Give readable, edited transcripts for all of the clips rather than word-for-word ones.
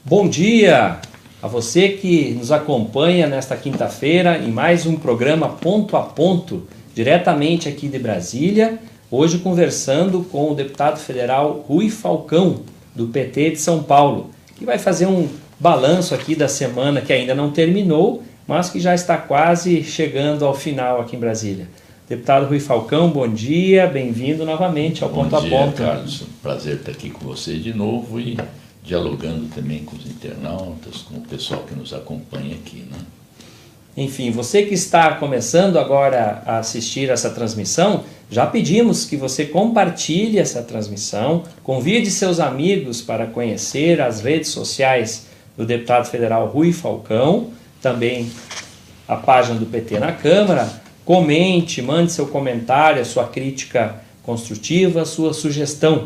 Bom dia a você que nos acompanha nesta quinta-feira em mais um programa Ponto a Ponto, diretamente aqui de Brasília, hoje conversando com o deputado federal Rui Falcão, do PT de São Paulo, que vai fazer um balanço aqui da semana que ainda não terminou, mas que já está quase chegando ao final aqui em Brasília. Deputado Rui Falcão, bom dia, bem-vindo novamente ao Ponto a Ponto. Bom dia, Carlos, prazer estar aqui com você de novo e dialogando também com os internautas, com o pessoal que nos acompanha aqui, né? Enfim, você que está começando agora a assistir essa transmissão, já pedimos que você compartilhe essa transmissão, convide seus amigos para conhecer as redes sociais do deputado federal Rui Falcão, também a página do PT na Câmara, comente, mande seu comentário, a sua crítica construtiva, a sua sugestão.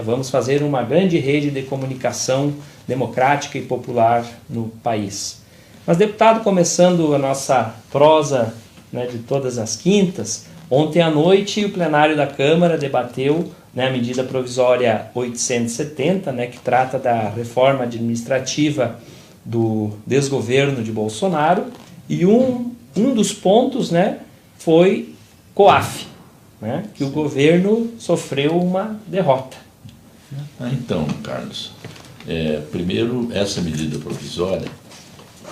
Vamos fazer uma grande rede de comunicação democrática e popular no país. Mas, deputado, começando a nossa prosa de todas as quintas, ontem à noite o plenário da Câmara debateu a medida provisória 870, que trata da reforma administrativa do desgoverno de Bolsonaro, e um dos pontos foi COAF, que o governo sofreu uma derrota. Então, Carlos, primeiro, essa medida provisória,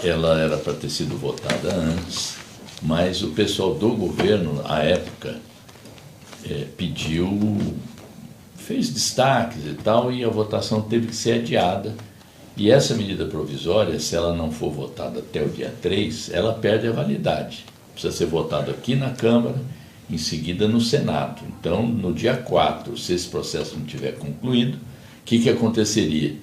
ela era para ter sido votada antes, mas o pessoal do governo, à época, fez destaques e tal, e a votação teve que ser adiada. E essa medida provisória, se ela não for votada até o dia 3, ela perde a validade. Precisa ser votado aqui na Câmara, em seguida no Senado. Então, no dia 4, se esse processo não tiver concluído, o que aconteceria?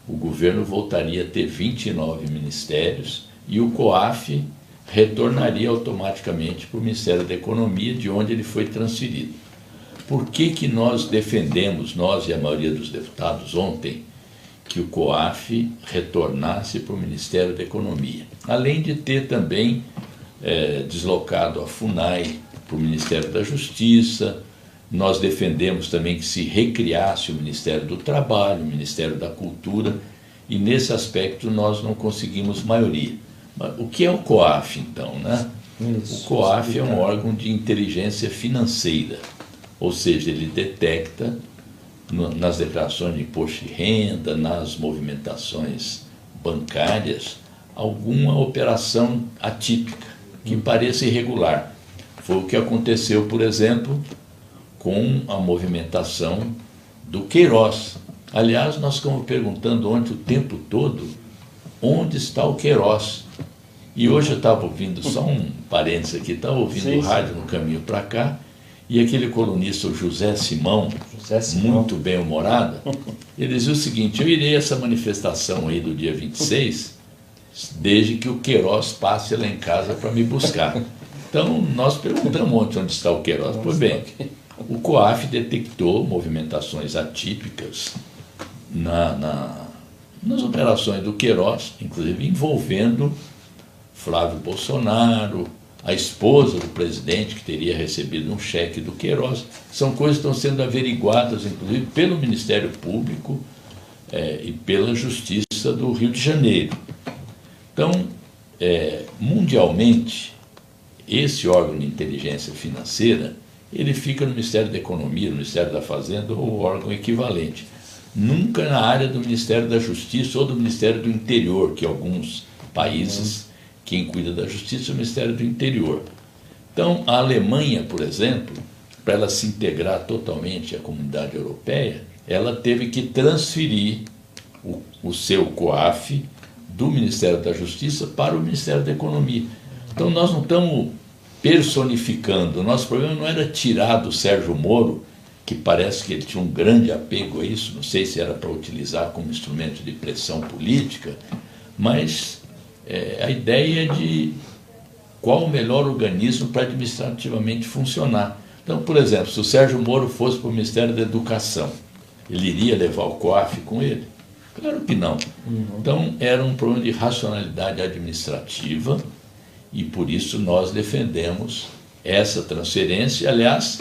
O governo voltaria a ter 29 ministérios e o COAF retornaria automaticamente para o Ministério da Economia, de onde ele foi transferido. Por que nós defendemos, nós e a maioria dos deputados ontem, que o COAF retornasse para o Ministério da Economia? Além de ter também deslocado a FUNAI para o Ministério da Justiça, nós defendemos também que se recriasse o Ministério do Trabalho, o Ministério da Cultura, e nesse aspecto nós não conseguimos maioria. Mas o que é o COAF, então, o COAF é um órgão de inteligência financeira, ou seja, ele detecta nas declarações de imposto de renda, nas movimentações bancárias, alguma operação atípica, que pareça irregular. Foi o que aconteceu, por exemplo, com a movimentação do Queiroz. Aliás, nós ficamos perguntando ontem o tempo todo onde está o Queiroz. E hoje eu estava ouvindo, só um parênteses aqui, estava ouvindo o rádio no caminho para cá, e aquele colunista, o José Simão, muito bem-humorado, ele dizia o seguinte: eu irei a essa manifestação aí do dia 26, desde que o Queiroz passe lá em casa para me buscar. Então, nós perguntamos ontem onde está o Queiroz. Pois bem, o COAF detectou movimentações atípicas nas operações do Queiroz, inclusive envolvendo Flávio Bolsonaro, a esposa do presidente, que teria recebido um cheque do Queiroz. São coisas que estão sendo averiguadas, inclusive, pelo Ministério Público e pela Justiça do Rio de Janeiro. Então, mundialmente, esse órgão de inteligência financeira, ele fica no Ministério da Economia, no Ministério da Fazenda, ou órgão equivalente. Nunca na área do Ministério da Justiça ou do Ministério do Interior, que alguns países, quem cuida da Justiça é o Ministério do Interior. Então, a Alemanha, por exemplo, para ela se integrar totalmente à comunidade europeia, ela teve que transferir o seu COAF do Ministério da Justiça para o Ministério da Economia. Então, nós não estamos personificando. O nosso problema não era tirar do Sérgio Moro, que parece que ele tinha um grande apego a isso, não sei se era para utilizar como instrumento de pressão política, mas a ideia de qual o melhor organismo para administrativamente funcionar. Então, por exemplo, se o Sérgio Moro fosse para o Ministério da Educação, ele iria levar o COAF com ele? Claro que não. Então, era um problema de racionalidade administrativa, e por isso nós defendemos essa transferência, aliás,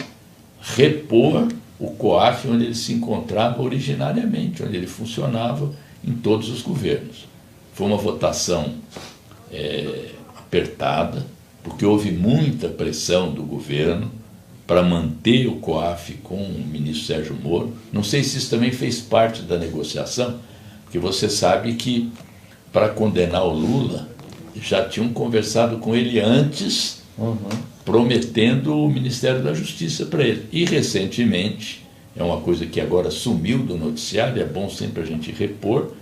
repor o COAF onde ele se encontrava originariamente, onde ele funcionava, em todos os governos. Foi uma votação apertada, porque houve muita pressão do governo para manter o COAF com o ministro Sérgio Moro. Não sei se isso também fez parte da negociação, porque você sabe que para condenar o Lula já tinham conversado com ele antes, prometendo o Ministério da Justiça para ele. E recentemente, é uma coisa que agora sumiu do noticiário, é bom sempre a gente repor,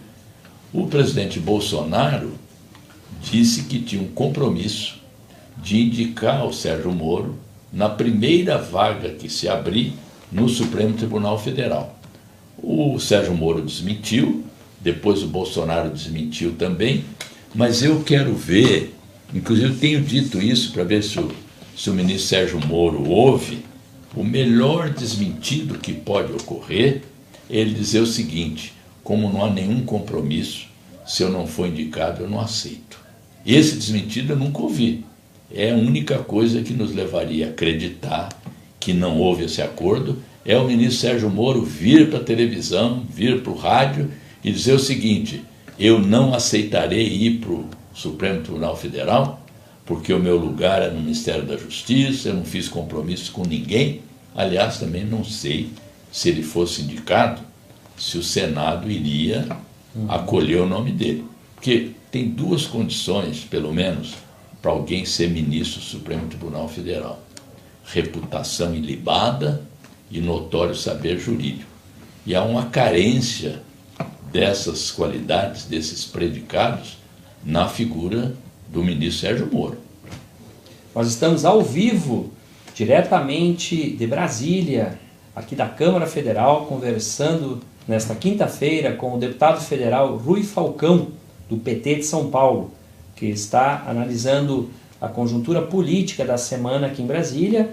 o presidente Bolsonaro disse que tinha um compromisso de indicar o Sérgio Moro na primeira vaga que se abrir no Supremo Tribunal Federal. O Sérgio Moro desmentiu, depois o Bolsonaro desmentiu também, mas eu quero ver, inclusive tenho dito isso para ver se o ministro Sérgio Moro ouve, o melhor desmentido que pode ocorrer é ele dizer o seguinte: como não há nenhum compromisso, se eu não for indicado, eu não aceito. Esse desmentido eu nunca ouvi. É a única coisa que nos levaria a acreditar que não houve esse acordo, é o ministro Sérgio Moro vir para a televisão, vir para o rádio e dizer o seguinte: eu não aceitarei ir para o Supremo Tribunal Federal, porque o meu lugar é no Ministério da Justiça, eu não fiz compromisso com ninguém. Aliás, também não sei, se ele fosse indicado, se o Senado iria acolher o nome dele. Porque tem duas condições, pelo menos, para alguém ser ministro do Supremo Tribunal Federal: reputação ilibada e notório saber jurídico. E há uma carência dessas qualidades, desses predicados, na figura do ministro Sérgio Moro. Nós estamos ao vivo, diretamente de Brasília, aqui da Câmara Federal, conversando nesta quinta-feira com o deputado federal Rui Falcão, do PT de São Paulo, que está analisando a conjuntura política da semana aqui em Brasília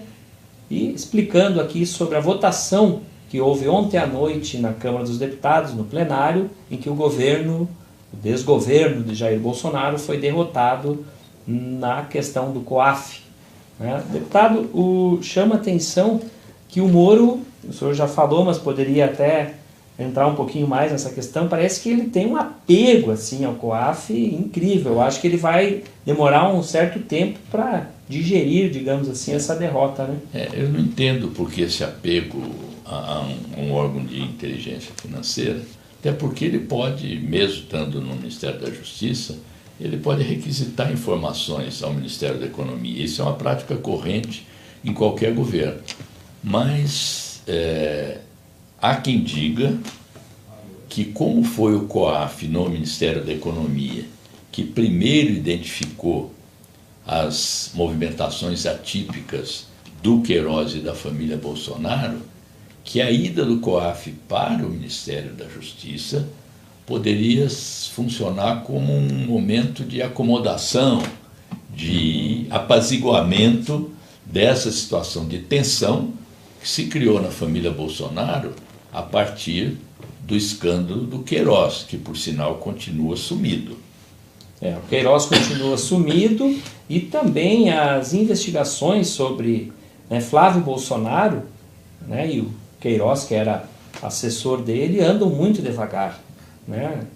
e explicando aqui sobre a votação que houve ontem à noite na Câmara dos Deputados, no plenário, em que o desgoverno de Jair Bolsonaro foi derrotado na questão do COAF. Deputado, chama atenção que o Moro, o senhor já falou, mas poderia até entrar um pouquinho mais nessa questão, parece que ele tem um apego assim, ao COAF incrível. Eu acho que ele vai demorar um certo tempo para digerir, digamos assim, essa derrota, né? Eu não entendo por que esse apego a um órgão de inteligência financeira, até porque ele pode, mesmo estando no Ministério da Justiça, ele pode requisitar informações ao Ministério da Economia. Isso é uma prática corrente em qualquer governo. Mas há quem diga que, como foi o COAF no Ministério da Economia, que primeiro identificou as movimentações atípicas do Queiroz e da família Bolsonaro, que a ida do COAF para o Ministério da Justiça poderia funcionar como um momento de acomodação, de apaziguamento dessa situação de tensão que se criou na família Bolsonaro a partir do escândalo do Queiroz, que, por sinal, continua sumido. O Queiroz continua sumido e também as investigações sobre Flávio Bolsonaro, e o Queiroz, que era assessor dele, andam muito devagar.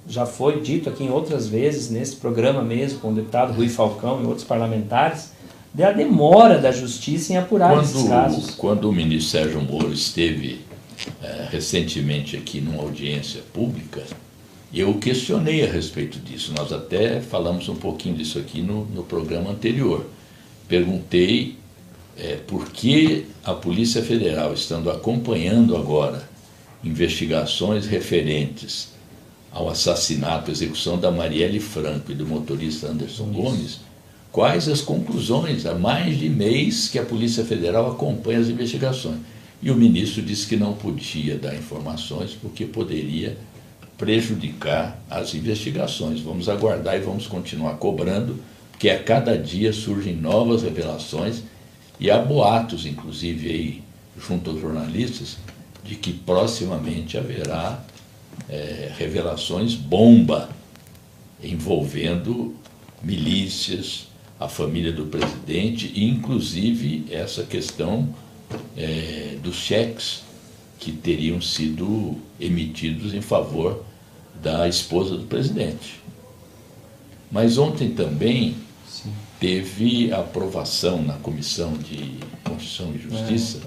Já foi dito aqui em outras vezes, nesse programa mesmo, com o deputado Rui Falcão e outros parlamentares, da demora da justiça em apurar esses casos. Quando o ministro Sérgio Moro esteve recentemente aqui numa audiência pública, eu questionei a respeito disso. Nós até falamos um pouquinho disso aqui no programa anterior. Perguntei por que a Polícia Federal, estando acompanhando agora investigações referentes ao assassinato, execução da Marielle Franco e do motorista Anderson Gomes, quais as conclusões? Há mais de mês que a Polícia Federal acompanha as investigações. E o ministro disse que não podia dar informações porque poderia prejudicar as investigações. Vamos aguardar e vamos continuar cobrando, porque a cada dia surgem novas revelações e há boatos, inclusive, aí, junto aos jornalistas, de que proximamente haverá revelações bomba envolvendo milícias, a família do presidente e, inclusive, essa questão dos cheques que teriam sido emitidos em favor da esposa do presidente. Mas ontem também teve a aprovação na Comissão de Constituição e Justiça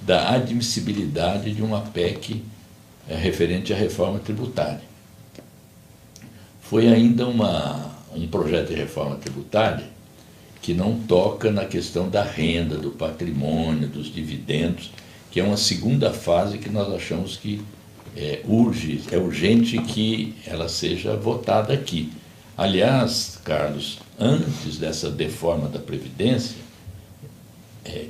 da admissibilidade de uma PEC referente à reforma tributária. Foi ainda um projeto de reforma tributária que não toca na questão da renda, do patrimônio, dos dividendos, que é uma segunda fase que nós achamos que é urgente que ela seja votada aqui. Aliás, Carlos, antes dessa reforma da Previdência,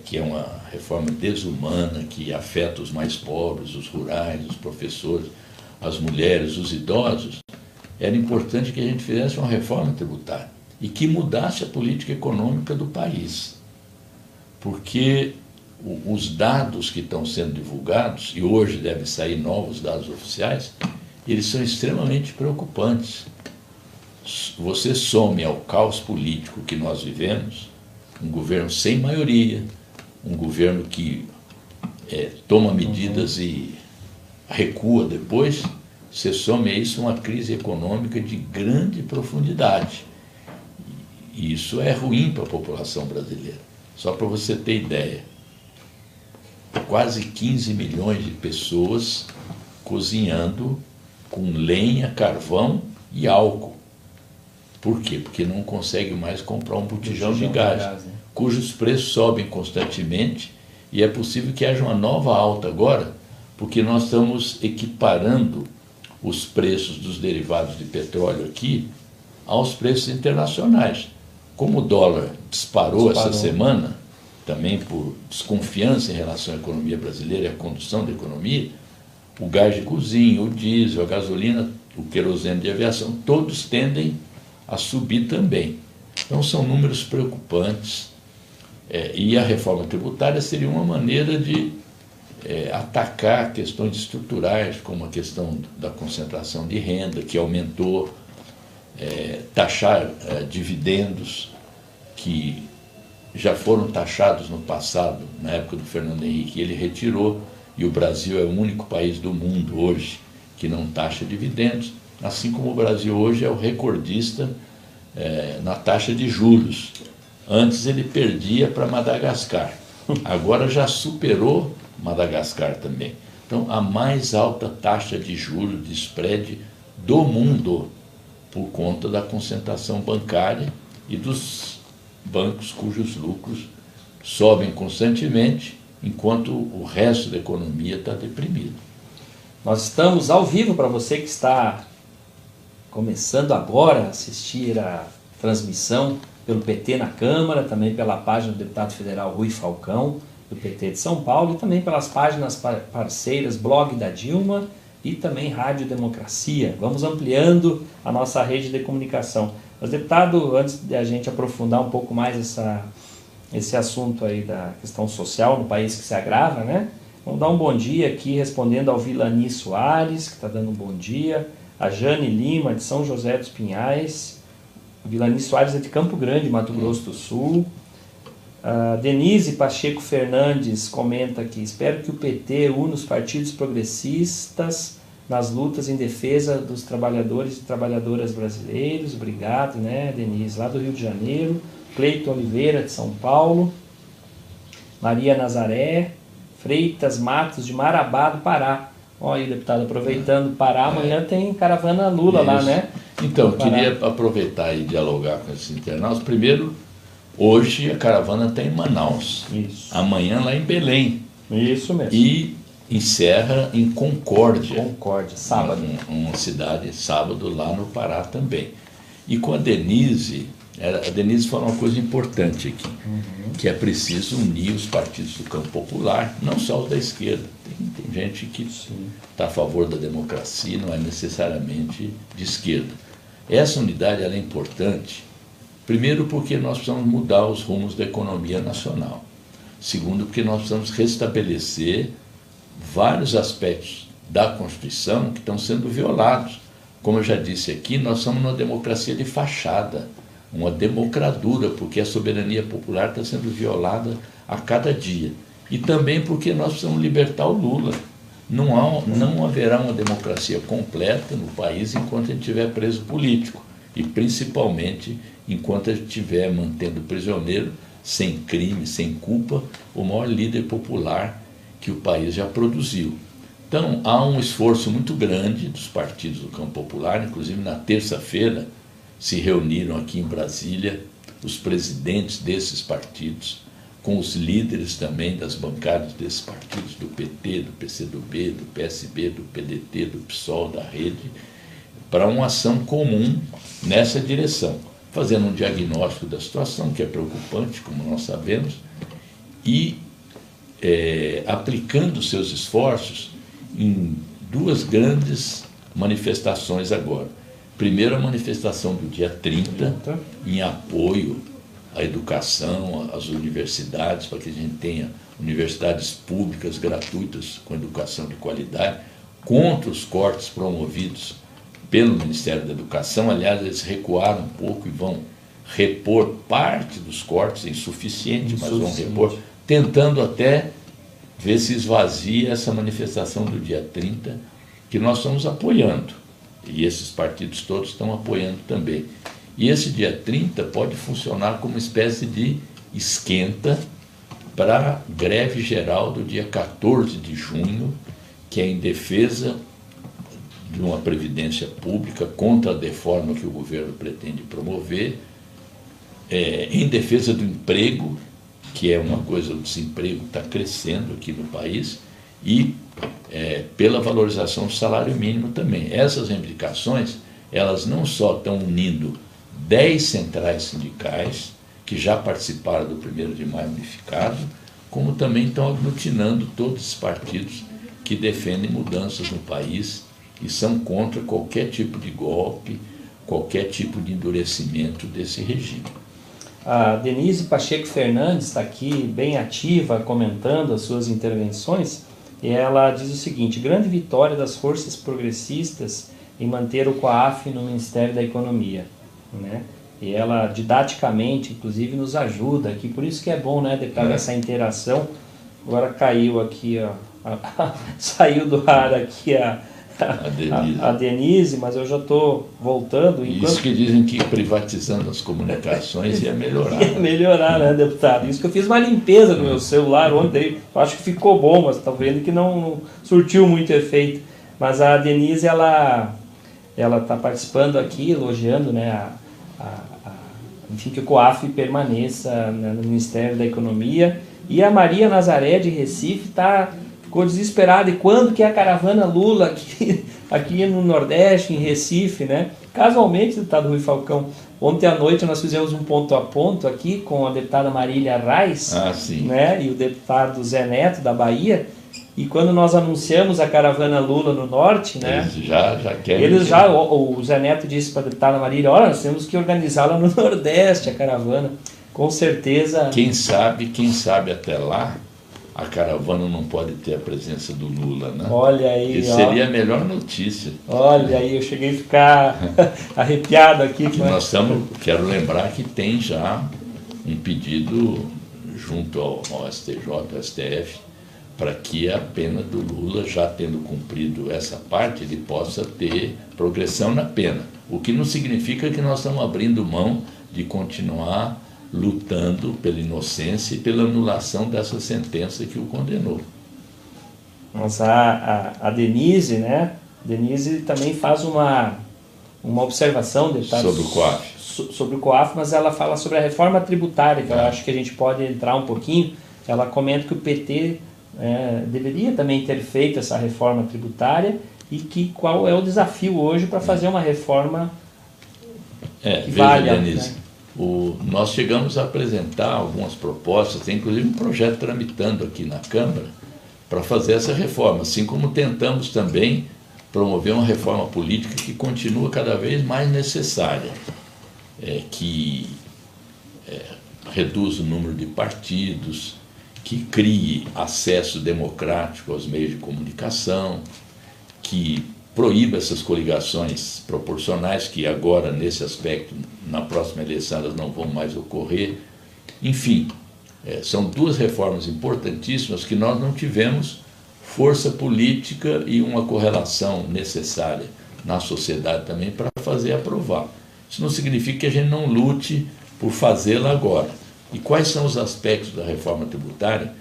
que é uma reforma desumana, que afeta os mais pobres, os rurais, os professores, as mulheres, os idosos, era importante que a gente fizesse uma reforma tributária e que mudasse a política econômica do país. Porque os dados que estão sendo divulgados, e hoje devem sair novos dados oficiais, eles são extremamente preocupantes. Você some ao caos político que nós vivemos, um governo sem maioria, um governo que toma medidas e recua depois, você some a isso uma crise econômica de grande profundidade. E isso é ruim para a população brasileira. Só para você ter ideia, quase 15 milhões de pessoas cozinhando com lenha, carvão e álcool. Por quê? Porque não consegue mais comprar um botijão de gás, cujos preços sobem constantemente, e é possível que haja uma nova alta agora, porque nós estamos equiparando os preços dos derivados de petróleo aqui aos preços internacionais. Como o dólar disparou essa semana, também por desconfiança em relação à economia brasileira e à condução da economia, o gás de cozinha, o diesel, a gasolina, o querosene de aviação, todos tendem a subir também. Então são números preocupantes, e a reforma tributária seria uma maneira de atacar questões estruturais, como a questão da concentração de renda, que aumentou, taxar dividendos que já foram taxados no passado, na época do Fernando Henrique, ele retirou, e o Brasil é o único país do mundo hoje que não taxa dividendos, assim como o Brasil hoje é o recordista na taxa de juros. Antes ele perdia para Madagascar, agora já superou Madagascar também. Então, a mais alta taxa de juros, de spread do mundo, por conta da concentração bancária e dos bancos cujos lucros sobem constantemente, enquanto o resto da economia está deprimido. Nós estamos ao vivo para você que está começando agora a assistir a transmissão pelo PT na Câmara, também pela página do deputado federal Rui Falcão, do PT de São Paulo, e também pelas páginas parceiras Blog da Dilma e também Rádio Democracia. Vamos ampliando a nossa rede de comunicação. Mas, deputado, antes de a gente aprofundar um pouco mais esse assunto aí da questão social no país que se agrava, né? Vamos dar um bom dia aqui, respondendo ao Vilani Soares, que está dando um bom dia, a Jane Lima, de São José dos Pinhais, o Vilani Soares é de Campo Grande, Mato Grosso do Sul. A Denise Pacheco Fernandes comenta aqui: espero que o PT una os partidos progressistas nas lutas em defesa dos trabalhadores e trabalhadoras brasileiros. Obrigado, né, Denise, lá do Rio de Janeiro. Cleiton Oliveira, de São Paulo. Maria Nazaré Freitas Matos, de Marabá, do Pará. Olha aí, deputado, aproveitando Pará, amanhã tem caravana Lula lá, né? Então, queria aproveitar e dialogar com esses internautas. Primeiro, hoje a caravana está em Manaus. Isso. Amanhã lá em Belém. Isso mesmo. E encerra em Concórdia. Concórdia, sábado. Uma cidade, sábado, lá no Pará também. E com a Denise falou uma coisa importante aqui, que é preciso unir os partidos do campo popular, não só os da esquerda. Tem gente que está a favor da democracia, não é necessariamente de esquerda. Essa unidade ela é importante, primeiro porque nós precisamos mudar os rumos da economia nacional. Segundo, porque nós precisamos restabelecer vários aspectos da Constituição que estão sendo violados. Como eu já disse aqui, nós somos uma democracia de fachada, uma democradura, porque a soberania popular está sendo violada a cada dia. E também porque nós precisamos libertar o Lula. não haverá uma democracia completa no país enquanto a gente tiver preso político, e principalmente enquanto a gente estiver mantendo prisioneiro, sem crime, sem culpa, o maior líder popular que o país já produziu. Então, há um esforço muito grande dos partidos do campo popular, inclusive na terça-feira se reuniram aqui em Brasília os presidentes desses partidos, com os líderes também das bancadas desses partidos, do PT, do PCdoB, do PSB, do PDT, do PSOL, da Rede, para uma ação comum nessa direção, fazendo um diagnóstico da situação, que é preocupante, como nós sabemos, e aplicando seus esforços em duas grandes manifestações agora. Primeiro, a manifestação do dia 30, em apoio à educação, às universidades, para que a gente tenha universidades públicas gratuitas com educação de qualidade, contra os cortes promovidos pelo Ministério da Educação. Aliás, eles recuaram um pouco e vão repor parte dos cortes, insuficiente, mas vão repor, tentando até ver se esvazia essa manifestação do dia 30, que nós estamos apoiando, e esses partidos todos estão apoiando também. E esse dia 30 pode funcionar como uma espécie de esquenta para a greve geral do dia 14 de junho, que é em defesa de uma previdência pública, contra a reforma que o governo pretende promover, em defesa do emprego, que é uma coisa, o desemprego está crescendo aqui no país, e pela valorização do salário mínimo também. Essas reivindicações, elas não só estão unindo 10 centrais sindicais, que já participaram do 1º de Maio Unificado, como também estão aglutinando todos os partidos que defendem mudanças no país e são contra qualquer tipo de golpe, qualquer tipo de endurecimento desse regime. A Denise Pacheco Fernandes está aqui bem ativa, comentando as suas intervenções, e ela diz o seguinte: grande vitória das forças progressistas em manter o COAF no Ministério da Economia, né? E ela didaticamente, inclusive, nos ajuda aqui, por isso que é bom, né, deputado, essa interação. Agora caiu aqui, ó, saiu do ar aqui a Denise, mas eu já estou voltando. Isso que dizem que privatizando as comunicações ia melhorar. Ia melhorar, né, deputado? Isso que eu fiz uma limpeza no meu celular ontem, eu acho que ficou bom, mas está vendo que não surtiu muito efeito. Mas a Denise, ela está participando aqui, elogiando, né, enfim, que o COAF permaneça, né, no Ministério da Economia. E a Maria Nazaré, de Recife, ficou desesperada. E quando que é a caravana Lula aqui no Nordeste, em Recife, né? Casualmente, deputado Rui Falcão, ontem à noite nós fizemos um ponto a ponto aqui com a deputada Marília Reis, né, e o deputado Zé Neto, da Bahia. E quando nós anunciamos a caravana Lula no Norte, né, o Zé Neto disse para a deputada Marília: olha, nós temos que organizá-la no Nordeste, a caravana. Com certeza. Quem sabe até lá a caravana não pode ter a presença do Lula, né? Olha aí. Isso seria a melhor notícia. Olha aí, eu cheguei a ficar arrepiado aqui. Quero lembrar que tem já um pedido junto ao STJ, ao STF, para que a pena do Lula, já tendo cumprido essa parte, ele possa ter progressão na pena. O que não significa que nós estamos abrindo mão de continuar lutando pela inocência e pela anulação dessa sentença que o condenou. Mas a Denise, né? Denise também faz uma observação, deputado, sobre o COAF. Sobre o COAF, mas ela fala sobre a reforma tributária, que eu acho que a gente pode entrar um pouquinho. Ela comenta que o PT deveria também ter feito essa reforma tributária e que qual é o desafio hoje para fazer uma reforma que valha, Denise, né? Nós chegamos a apresentar algumas propostas, tem inclusive um projeto tramitando aqui na Câmara para fazer essa reforma, assim como tentamos também promover uma reforma política que continua cada vez mais necessária, que reduz o número de partidos, que crie acesso democrático aos meios de comunicação, que proíba essas coligações proporcionais, que agora, nesse aspecto, na próxima eleição, elas não vão mais ocorrer. Enfim, são duas reformas importantíssimas que nós não tivemos força política e uma correlação necessária na sociedade também para fazer aprovar. Isso não significa que a gente não lute por fazê-la agora. E quais são os aspectos da reforma tributária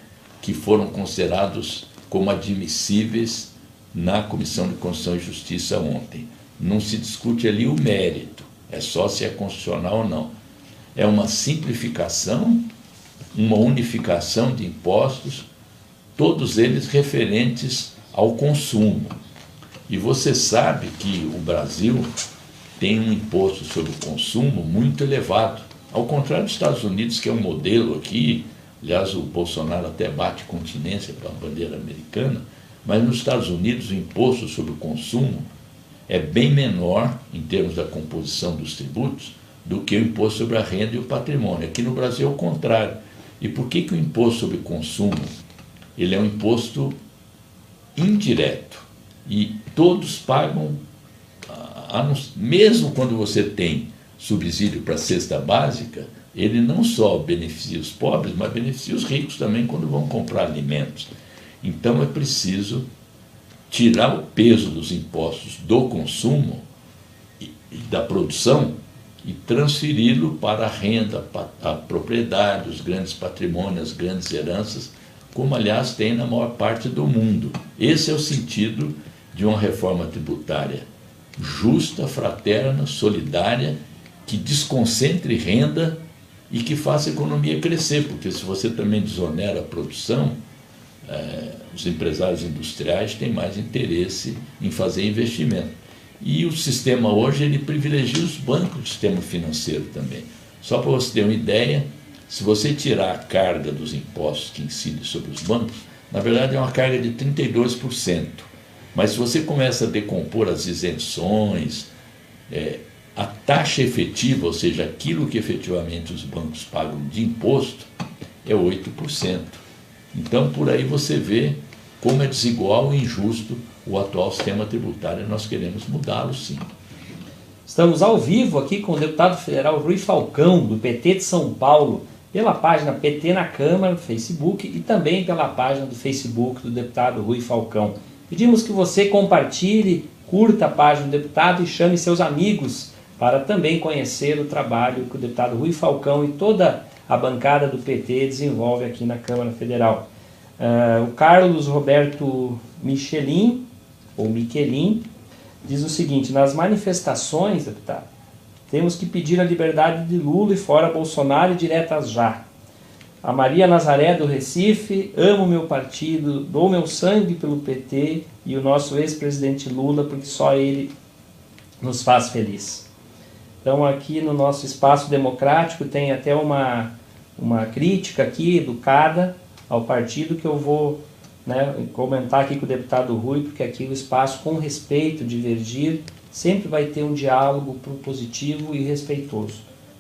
que foram considerados como admissíveis na Comissão de Constituição e Justiça ontem? Não se discute ali o mérito, é só se é constitucional ou não. É uma simplificação, uma unificação de impostos, todos eles referentes ao consumo. E você sabe que o Brasil tem um imposto sobre o consumo muito elevado, ao contrário dos Estados Unidos, que é um modelo aqui. Aliás, o Bolsonaro até bate continência para a bandeira americana, mas nos Estados Unidos o imposto sobre o consumo é bem menor, em termos da composição dos tributos, do que o imposto sobre a renda e o patrimônio. Aqui no Brasil é o contrário. E por que o imposto sobre o consumo ele é um imposto indireto? E todos pagam, mesmo quando você tem subsídio para a cesta básica, ele não só beneficia os pobres, mas beneficia os ricos também quando vão comprar alimentos. Então é preciso tirar o peso dos impostos do consumo e da produção e transferi-lo para a renda, a propriedade, os grandes patrimônios, as grandes heranças, como aliás tem na maior parte do mundo. Esse é o sentido de uma reforma tributária justa, fraterna, solidária, que desconcentre renda e que faça a economia crescer, porque se você também desonera a produção, os empresários industriais têm mais interesse em fazer investimento. E o sistema hoje ele privilegia os bancos do sistema financeiro também. Só para você ter uma ideia, se você tirar a carga dos impostos que incidem sobre os bancos, na verdade é uma carga de 32%. Mas se você começa a decompor as isenções, a taxa efetiva, ou seja, aquilo que efetivamente os bancos pagam de imposto, é 8%. Então, por aí você vê como é desigual e injusto o atual sistema tributário, e nós queremos mudá-lo, sim. Estamos ao vivo aqui com o deputado federal Rui Falcão, do PT de São Paulo, pela página PT na Câmara, no Facebook, e também pela página do Facebook do deputado Rui Falcão. Pedimos que você compartilhe, curta a página do deputado e chame seus amigos para também conhecer o trabalho que o deputado Rui Falcão e toda a bancada do PT desenvolve aqui na Câmara Federal. O Carlos Roberto Michelin, ou Miquelin, diz o seguinte: nas manifestações, deputado, temos que pedir a liberdade de Lula e fora Bolsonaro e diretas já. A Maria Nazaré do Recife: amo meu partido, dou meu sangue pelo PT e o nosso ex-presidente Lula, porque só ele nos faz feliz. Então aqui no nosso espaço democrático tem até uma crítica aqui educada ao partido que eu vou comentar aqui com o deputado Rui, porque aqui o espaço com respeito, divergir, sempre vai ter um diálogo propositivo e respeitoso.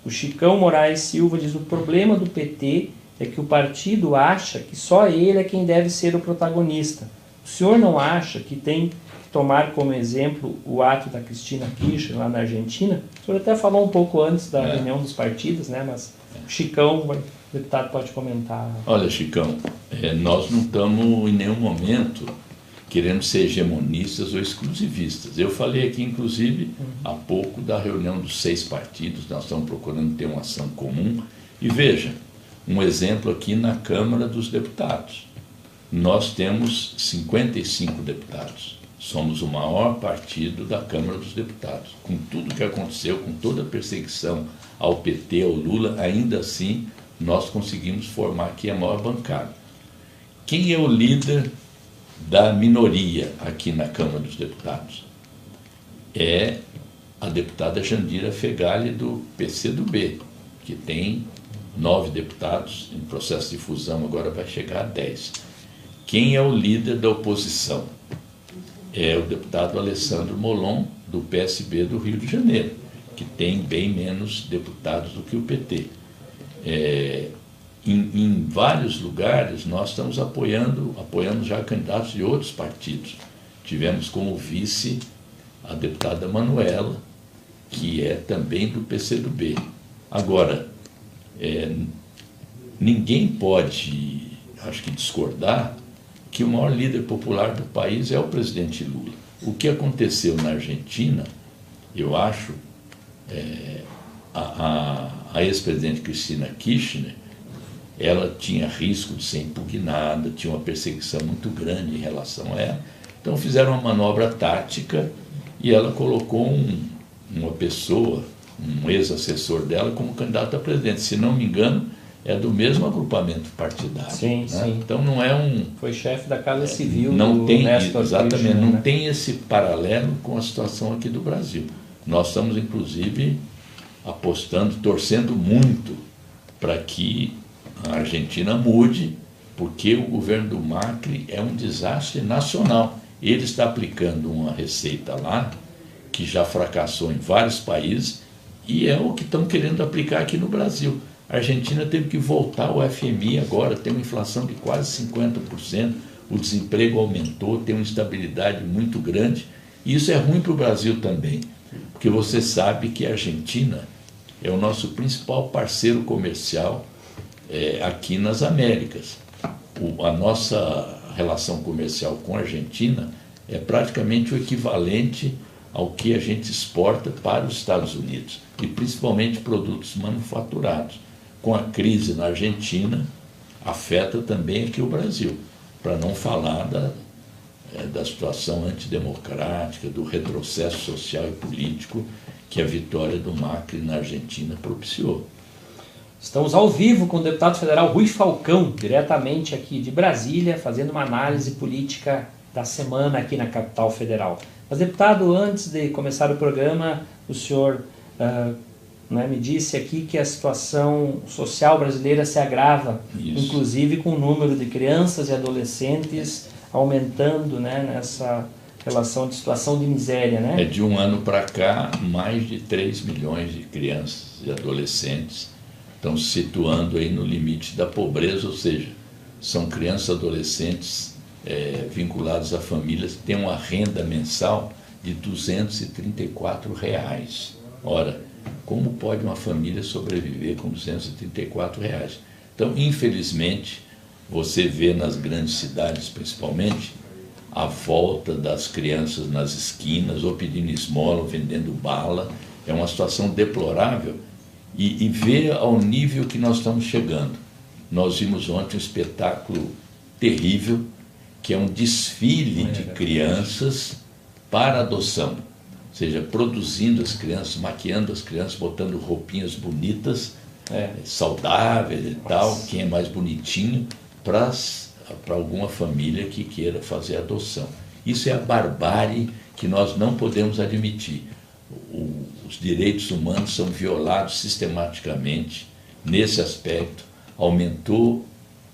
O Chicão Moraes Silva diz: o problema do PT é que o partido acha que só ele é quem deve ser o protagonista. O senhor não acha que tem que tomar como exemplo o ato da Cristina Kirchner lá na Argentina? O senhor até falou um pouco antes da reunião dos partidos, mas o Chicão, o deputado pode comentar. Olha, Chicão, nós não estamos em nenhum momento querendo ser hegemonistas ou exclusivistas. Eu falei aqui, inclusive, há pouco da reunião dos 6 partidos, nós estamos procurando ter uma ação comum. E veja, um exemplo aqui na Câmara dos Deputados. Nós temos 55 deputados. Somos o maior partido da Câmara dos Deputados. Com tudo que aconteceu, com toda a perseguição ao PT, ao Lula, ainda assim, nós conseguimos formar aqui a maior bancada. Quem é o líder da minoria aqui na Câmara dos Deputados? É a deputada Jandira Fegali, do PCdoB, que tem 9 deputados, em processo de fusão agora vai chegar a 10. Quem é o líder da oposição? É o deputado Alessandro Molon, do PSB do Rio de Janeiro, que tem bem menos deputados do que o PT. Em vários lugares nós estamos apoiando já candidatos de outros partidos. Tivemos como vice a deputada Manuela, que é também do PCdoB. Agora, ninguém pode, acho que, discordar que o maior líder popular do país é o presidente Lula. O que aconteceu na Argentina, eu acho, a ex-presidente Cristina Kirchner, ela tinha risco de ser impugnada, tinha uma perseguição muito grande em relação a ela. Então fizeram uma manobra tática e ela colocou uma pessoa, um ex-assessor dela, como candidato a presidente. Se não me engano, é do mesmo agrupamento partidário. Sim, né? sim. Então não é um... Foi chefe da Casa Civil não do tem, Néstor exatamente, Kirchner, não né? tem esse paralelo com a situação aqui do Brasil. Nós estamos, inclusive, apostando, torcendo muito para que a Argentina mude, porque o governo do Macri é um desastre nacional. Ele está aplicando uma receita lá que já fracassou em vários países e é o que estão querendo aplicar aqui no Brasil. A Argentina teve que voltar ao FMI agora, tem uma inflação de quase 50%, o desemprego aumentou, tem uma instabilidade muito grande. E isso é ruim para o Brasil também, porque você sabe que a Argentina é o nosso principal parceiro comercial aqui nas Américas. A nossa relação comercial com a Argentina é praticamente o equivalente ao que a gente exporta para os Estados Unidos, e principalmente produtos manufaturados. Com a crise na Argentina, afeta também aqui o Brasil, para não falar da situação antidemocrática, do retrocesso social e político que a vitória do Macri na Argentina propiciou. Estamos ao vivo com o deputado federal Rui Falcão, diretamente aqui de Brasília, fazendo uma análise política da semana aqui na capital federal. Mas, deputado, antes de começar o programa, o senhor me disse aqui que a situação social brasileira se agrava, Isso. inclusive com o número de crianças e adolescentes aumentando, né, nessa relação de situação de miséria, né? De um ano para cá, mais de 3 milhões de crianças e adolescentes estão se situando aí no limite da pobreza, ou seja, são crianças e adolescentes vinculados a famílias que têm uma renda mensal de R$ 234. Ora, como pode uma família sobreviver com R$ 234? Então, infelizmente, você vê nas grandes cidades, principalmente, a volta das crianças nas esquinas, ou pedindo esmola, ou vendendo bala. É uma situação deplorável e ver ao nível que nós estamos chegando. Nós vimos ontem um espetáculo terrível, que é um desfile de crianças para adoção. Ou seja, produzindo as crianças, maquiando as crianças, botando roupinhas bonitas, saudáveis e tal, quem é mais bonitinho, para alguma família que queira fazer adoção. Isso é a barbárie que nós não podemos admitir. Os direitos humanos são violados sistematicamente nesse aspecto. Aumentou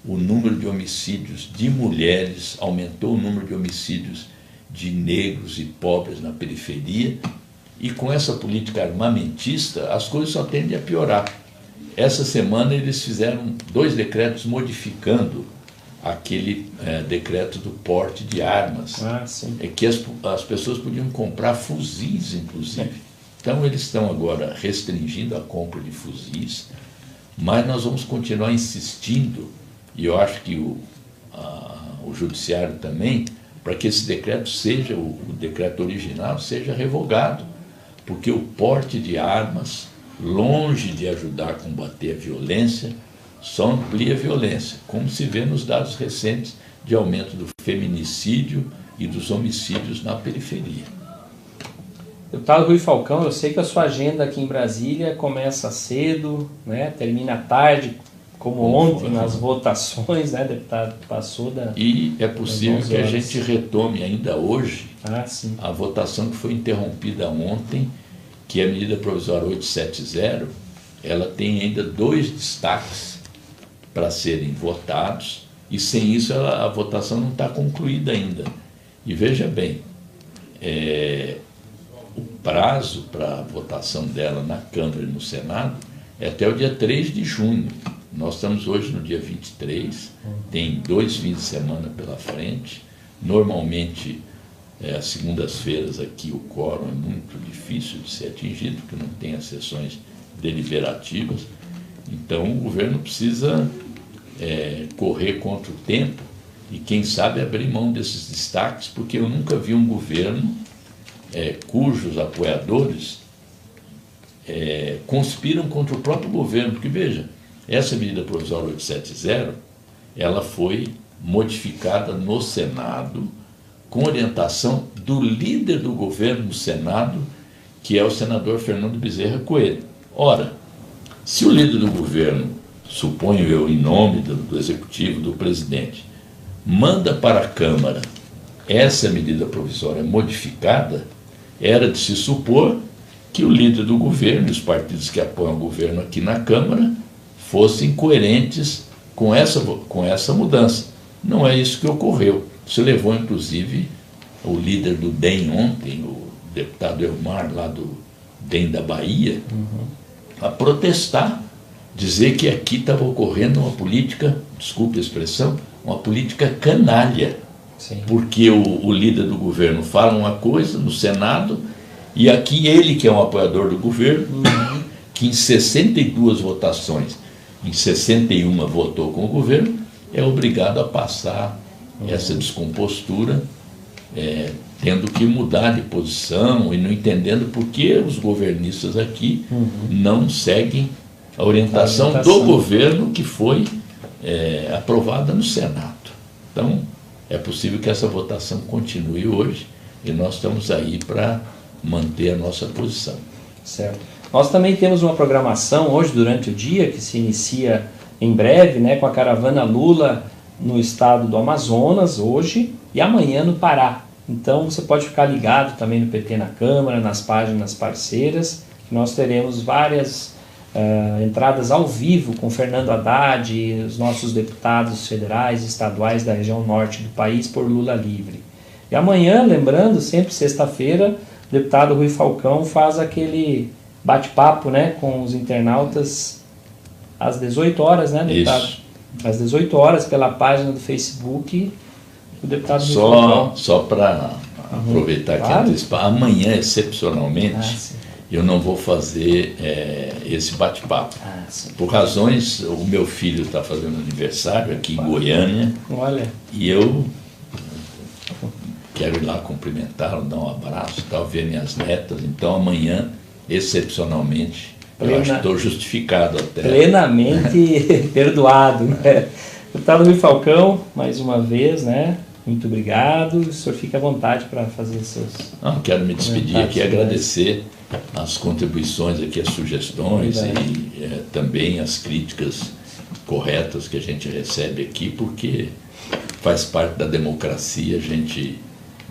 o número de homicídios de mulheres, aumentou o número de homicídios de negros e pobres na periferia, e com essa política armamentista as coisas só tendem a piorar. Essa semana eles fizeram 2 decretos modificando aquele decreto do porte de armas, que as pessoas podiam comprar fuzis, inclusive. Então eles estão agora restringindo a compra de fuzis, mas nós vamos continuar insistindo, e eu acho que o judiciário também, para que esse decreto seja, o decreto original, seja revogado, porque o porte de armas, longe de ajudar a combater a violência, só amplia a violência, como se vê nos dados recentes de aumento do feminicídio e dos homicídios na periferia. Deputado Rui Falcão, eu sei que a sua agenda aqui em Brasília começa cedo, né, termina tarde, como ontem nas votações, né, deputado? Passou da... E é possível que a gente retome ainda hoje a votação que foi interrompida ontem, que é a medida provisória 870, ela tem ainda 2 destaques para serem votados, e sem isso a votação não está concluída ainda. E veja bem, o prazo para a votação dela na Câmara e no Senado é até o dia 3 de junho. Nós estamos hoje no dia 23, tem 2 fins de semana pela frente. Normalmente, às segundas-feiras aqui o quórum é muito difícil de ser atingido, porque não tem as sessões deliberativas. Então o governo precisa correr contra o tempo e quem sabe abrir mão desses destaques, porque eu nunca vi um governo cujos apoiadores conspiram contra o próprio governo. Porque, veja, essa medida provisória 870, ela foi modificada no Senado com orientação do líder do governo no Senado, que é o senador Fernando Bezerra Coelho. Ora, se o líder do governo, suponho eu, em nome do executivo, do presidente, manda para a Câmara essa medida provisória modificada, era de se supor que o líder do governo e os partidos que apoiam o governo aqui na Câmara fossem coerentes com essa mudança. Não é isso que ocorreu. Isso levou, inclusive, o líder do DEM ontem, o deputado Elmar, lá do DEM da Bahia, a protestar, dizer que aqui estava ocorrendo uma política, desculpe a expressão, uma política canalha. Sim. Porque o líder do governo fala uma coisa no Senado, e aqui ele, que é um apoiador do governo, que em 62 votações, em 61 votou com o governo, é obrigado a passar essa descompostura, tendo que mudar de posição e não entendendo por que os governistas aqui não seguem a orientação do governo que foi aprovada no Senado. Então, é possível que essa votação continue hoje e nós estamos aí para manter a nossa posição. Certo. Nós também temos uma programação hoje durante o dia que se inicia em breve, né, com a caravana Lula no estado do Amazonas hoje e amanhã no Pará. Então você pode ficar ligado também no PT na Câmara, nas páginas parceiras, que nós teremos várias entradas ao vivo com Fernando Haddad e os nossos deputados federais e estaduais da região norte do país por Lula livre. E amanhã, lembrando, sempre sexta-feira, o deputado Rui Falcão faz aquele bate-papo, né, com os internautas às 18 horas, né, deputado? Isso. Às 18 horas pela página do Facebook do deputado Rui Falcão. Só para aproveitar claro. aqui, amanhã, excepcionalmente, eu não vou fazer esse bate-papo. Por razões, o meu filho está fazendo aniversário aqui em Goiânia. Olha. E eu quero ir lá cumprimentá-lo, dar um abraço, tal, ver minhas netas. Então amanhã, excepcionalmente, eu acho que estou justificado até. Plenamente perdoado, né? Deputado Rui Falcão, mais uma vez, né? Muito obrigado. O senhor fica à vontade para fazer seus... Não, quero me despedir aqui e agradecer as contribuições aqui, as sugestões e também as críticas corretas que a gente recebe aqui, porque faz parte da democracia a gente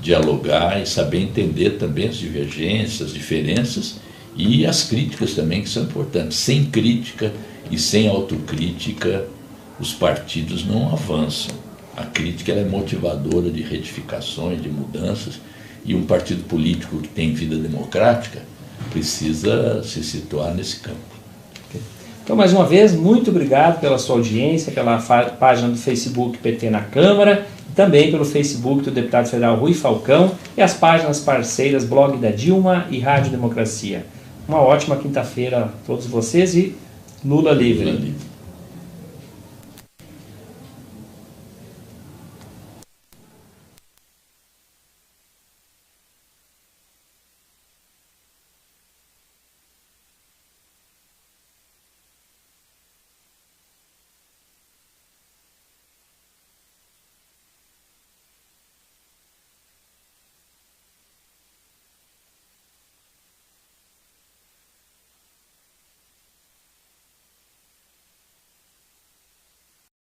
dialogar e saber entender também as divergências, as diferenças e as críticas também, que são importantes. Sem crítica e sem autocrítica, os partidos não avançam. A crítica ela é motivadora de retificações, de mudanças, e um partido político que tem vida democrática precisa se situar nesse campo. Então, mais uma vez, muito obrigado pela sua audiência, pela página do Facebook PT na Câmara, também pelo Facebook do deputado federal Rui Falcão e as páginas parceiras Blog da Dilma e Rádio Democracia. Uma ótima quinta-feira a todos vocês e Lula livre. Lula livre.